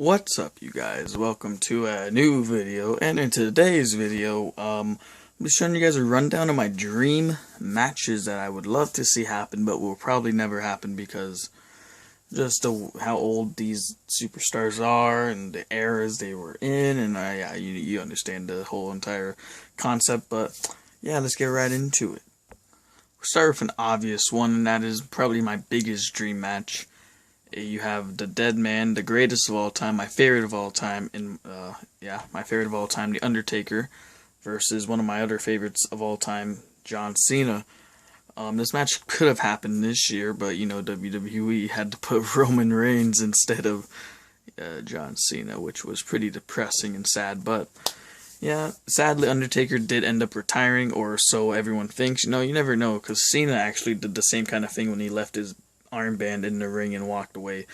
What's up, you guys? Welcome to a new video, and in today's video, I'm showing you guys a rundown of my dream matches that I would love to see happen, but will probably never happen because just how old these superstars are and the eras they were in, and yeah, you understand the whole entire concept. But yeah, let's get right into it. We'll start with an obvious one, and that is probably my biggest dream match. You have the dead man, the greatest of all time, my favorite of all time, my favorite of all time, the Undertaker, versus one of my other favorites of all time, John Cena. This match could have happened this year, but WWE had to put Roman Reigns instead of John Cena, which was pretty depressing and sad. But yeah, sadly, Undertaker did end up retiring, or so everyone thinks. You never know, because Cena actually did the same kind of thing when he left his armband in the ring and walked away.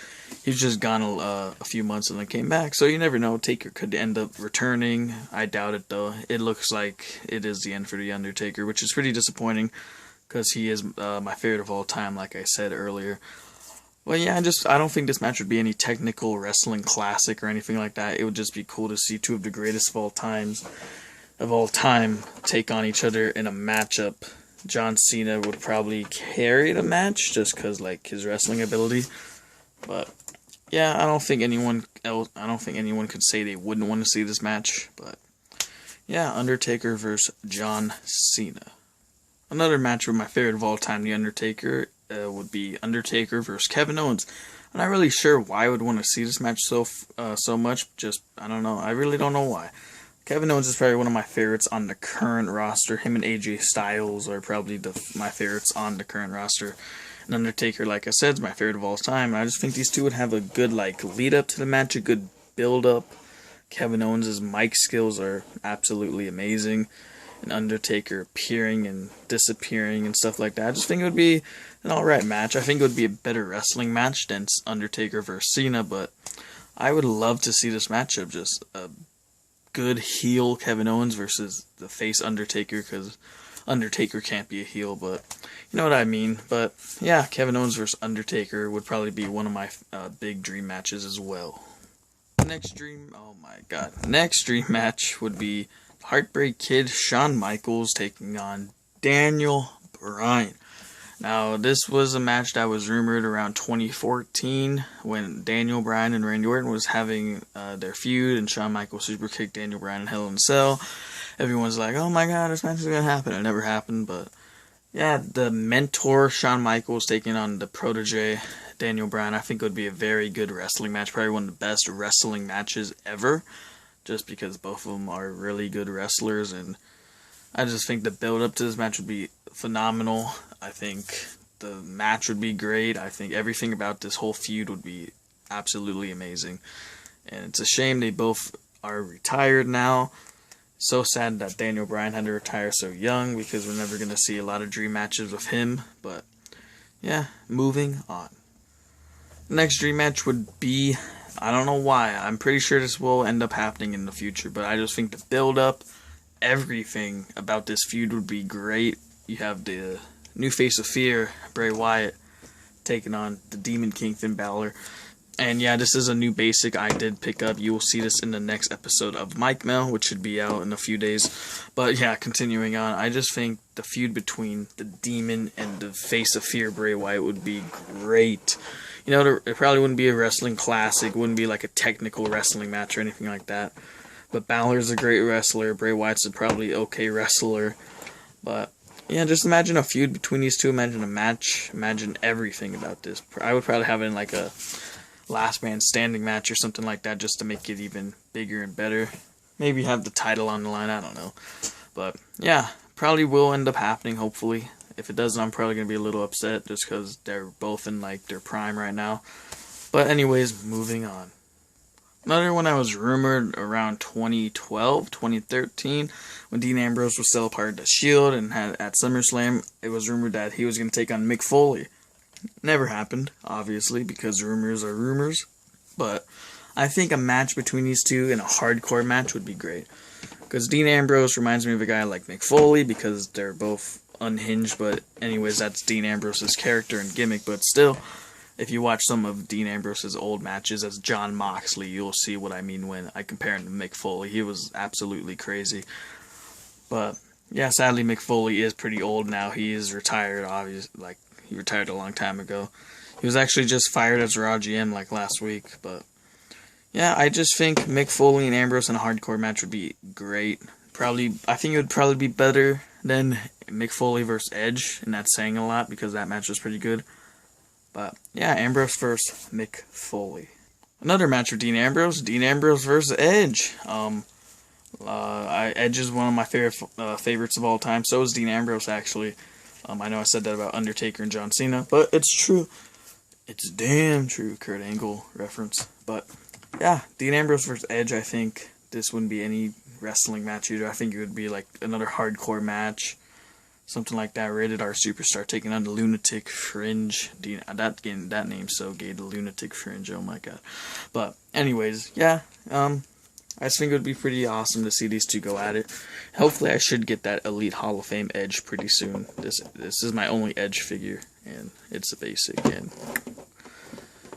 He was just gone a few months and then came back, so you never know. Taker could end up returning. I doubt it, though. It looks like it is the end for the Undertaker, which is pretty disappointing because he is my favorite of all time, like I said earlier. Well, yeah, I don't think this match would be any technical wrestling classic or anything like that. It would just be cool to see two of the greatest of all time take on each other in a matchup. John Cena would probably carry the match just because, his wrestling ability. But yeah, I don't think anyone could say they wouldn't want to see this match. But yeah, Undertaker versus John Cena. Another match with my favorite of all time, the Undertaker, would be Undertaker versus Kevin Owens. I'm not really sure why I would want to see this match so much. I don't know. I really don't know why. Kevin Owens is probably one of my favorites on the current roster. Him and AJ Styles are probably my favorites on the current roster. And Undertaker, like I said, is my favorite of all time. And I just think these two would have a good lead up to the match, a good build up. Kevin Owens' mic skills are absolutely amazing. And Undertaker appearing and disappearing and stuff like that. I just think it would be an alright match. I think it would be a better wrestling match than Undertaker versus Cena, but I would love to see this matchup. Just a good heel Kevin Owens versus the face Undertaker, because Undertaker can't be a heel, but you know what I mean. But yeah, Kevin Owens versus Undertaker would probably be one of my big dream matches as well. Next dream match would be Heartbreak Kid Shawn Michaels taking on Daniel Bryan. Now, this was a match that was rumored around 2014 when Daniel Bryan and Randy Orton was having their feud, and Shawn Michaels super kicked Daniel Bryan in Hell in a Cell. Everyone's like, oh my god, this match is going to happen. It never happened, but yeah, the mentor Shawn Michaels taking on the protege Daniel Bryan, I think would be a very good wrestling match. Probably one of the best wrestling matches ever, just because both of them are really good wrestlers, and I just think the build up to this match would be phenomenal. I think the match would be great. I think everything about this whole feud would be absolutely amazing. And it's a shame they both are retired now. So sad that Daniel Bryan had to retire so young, because we're never going to see a lot of dream matches with him. But yeah, moving on. The next dream match would be, I don't know why, I'm pretty sure this will end up happening in the future, but I just think the build up, everything about this feud would be great. You have the new face of fear, Bray Wyatt, taking on the Demon King, Finn Balor. And yeah, this is a new basic I did pick up. You will see this in the next episode of Mike Mel, which should be out in a few days. But yeah, continuing on, I just think the feud between the Demon and the face of fear, Bray Wyatt, would be great. It probably wouldn't be a wrestling classic, wouldn't be like a technical wrestling match or anything like that. But Balor's a great wrestler, Bray Wyatt's a probably okay wrestler. But yeah, just imagine a feud between these two. Imagine a match. Imagine everything about this. I would probably have it in like a last man standing match or something like that, just to make it even bigger and better. Maybe have the title on the line, I don't know. But yeah, probably will end up happening, hopefully. If it doesn't, I'm probably going to be a little upset just because they're both in their prime right now. But anyways, moving on. Another one that was rumored around 2012, 2013, when Dean Ambrose was still part of the Shield, and at SummerSlam, it was rumored that he was going to take on Mick Foley. Never happened, obviously, because rumors are rumors. But I think a match between these two in a hardcore match would be great. Because Dean Ambrose reminds me of a guy like Mick Foley, because they're both unhinged. But anyways, that's Dean Ambrose's character and gimmick. But still, If you watch some of Dean Ambrose's old matches as John Moxley, you'll see what I mean when I compare him to Mick Foley. He was absolutely crazy. But yeah, sadly Mick Foley is pretty old now. He is retired, obviously. Like, he retired a long time ago. He was actually just fired as Raw GM like last week. But yeah, I just think Mick Foley and Ambrose in a hardcore match would be great. I think it would probably be better than Mick Foley versus Edge, and that's saying a lot because that match was pretty good. But yeah, Ambrose versus Mick Foley. Another match for Dean Ambrose versus Edge. Edge is one of my favorites of all time. So is Dean Ambrose, actually. I know I said that about Undertaker and John Cena, but it's true. It's damn true. Kurt Angle reference. But yeah, Dean Ambrose versus Edge. I think this wouldn't be any wrestling match either. I think it would be like another hardcore match. Something like that. Rated R Superstar taking on the Lunatic Fringe. That name's so gay. The Lunatic Fringe. Oh my god. But anyways, yeah. I just think it would be pretty awesome to see these two go at it. Hopefully, I should get that Elite Hall of Fame Edge pretty soon. This is my only Edge figure, and it's a basic. And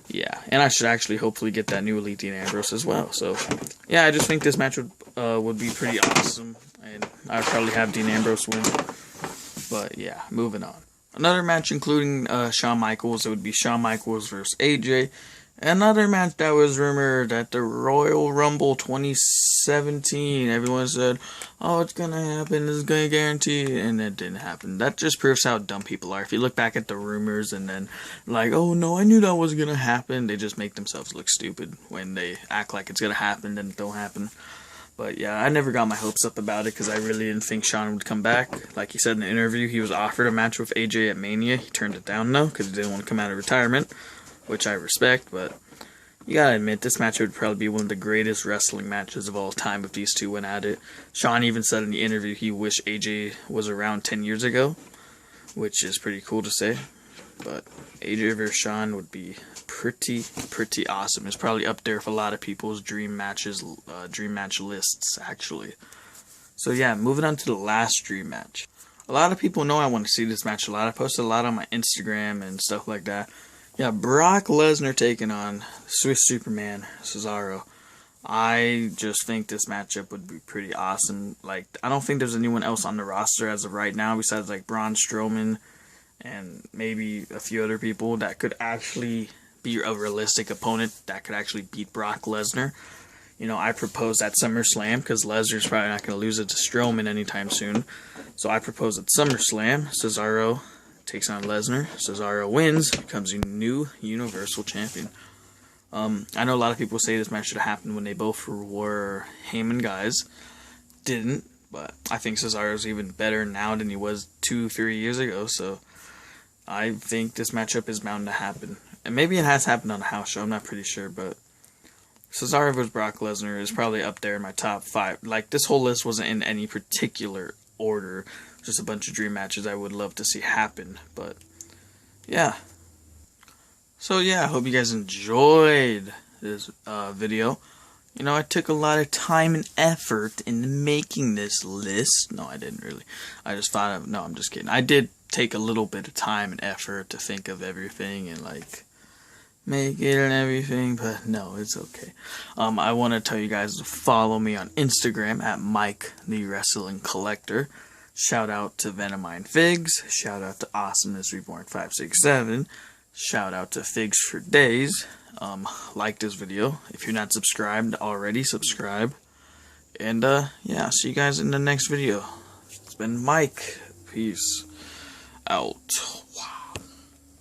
yeah, and I should actually hopefully get that new Elite Dean Ambrose as well. So yeah, I just think this match would be pretty awesome, and I'd probably have Dean Ambrose win. But yeah, moving on. Another match including Shawn Michaels. It would be Shawn Michaels versus AJ. Another match that was rumored at the Royal Rumble 2017. Everyone said, oh, it's going to happen, it's going to guarantee, and it didn't happen. That just proves how dumb people are. If you look back at the rumors and then like, oh no, I knew that was going to happen, they just make themselves look stupid when they act like it's going to happen, then it don't happen. But yeah, I never got my hopes up about it because I really didn't think Shawn would come back. Like he said in the interview, he was offered a match with AJ at Mania. He turned it down though because he didn't want to come out of retirement, which I respect. But you gotta admit, this match would probably be one of the greatest wrestling matches of all time if these two went at it. Shawn even said in the interview he wished AJ was around 10 years ago, which is pretty cool to say. But AJ vs. Shawn would be pretty awesome. It's probably up there with a lot of people's dream match lists, actually. So yeah, moving on to the last dream match. A lot of people know I want to see this match a lot. I posted a lot on my Instagram and stuff like that. Yeah, Brock Lesnar taking on Swiss Superman Cesaro. I just think this matchup would be pretty awesome. Like, I don't think there's anyone else on the roster as of right now besides like Braun Strowman and maybe a few other people that could actually be a realistic opponent that could actually beat Brock Lesnar. You know, I proposed at SummerSlam because Lesnar's probably not going to lose it to Strowman anytime soon. So I proposed at SummerSlam, Cesaro takes on Lesnar. Cesaro wins, becomes a new Universal Champion. I know a lot of people say this match should have happened when they both were Heyman guys. Didn't, but I think Cesaro's even better now than he was 2-3 years ago, so I think this matchup is bound to happen. And maybe it has happened on a house show, I'm not pretty sure, but Cesaro vs. Brock Lesnar is probably up there in my top 5. Like, this whole list wasn't in any particular order, just a bunch of dream matches I would love to see happen, but yeah. So yeah, I hope you guys enjoyed this video. You know, I took a lot of time and effort in making this list. No, I didn't really. I just thought of, no, I'm just kidding. I did take a little bit of time and effort to think of everything and like make it and everything, but no, it's okay. I want to tell you guys to follow me on Instagram at Mike the Wrestling Collector. Shout out to Venomine Figs. Shout out to Awesomeness Reborn 567. Shout out to Figs for Days. Like this video. If you're not subscribed already, subscribe. And yeah, see you guys in the next video. It's been Mike. Peace out.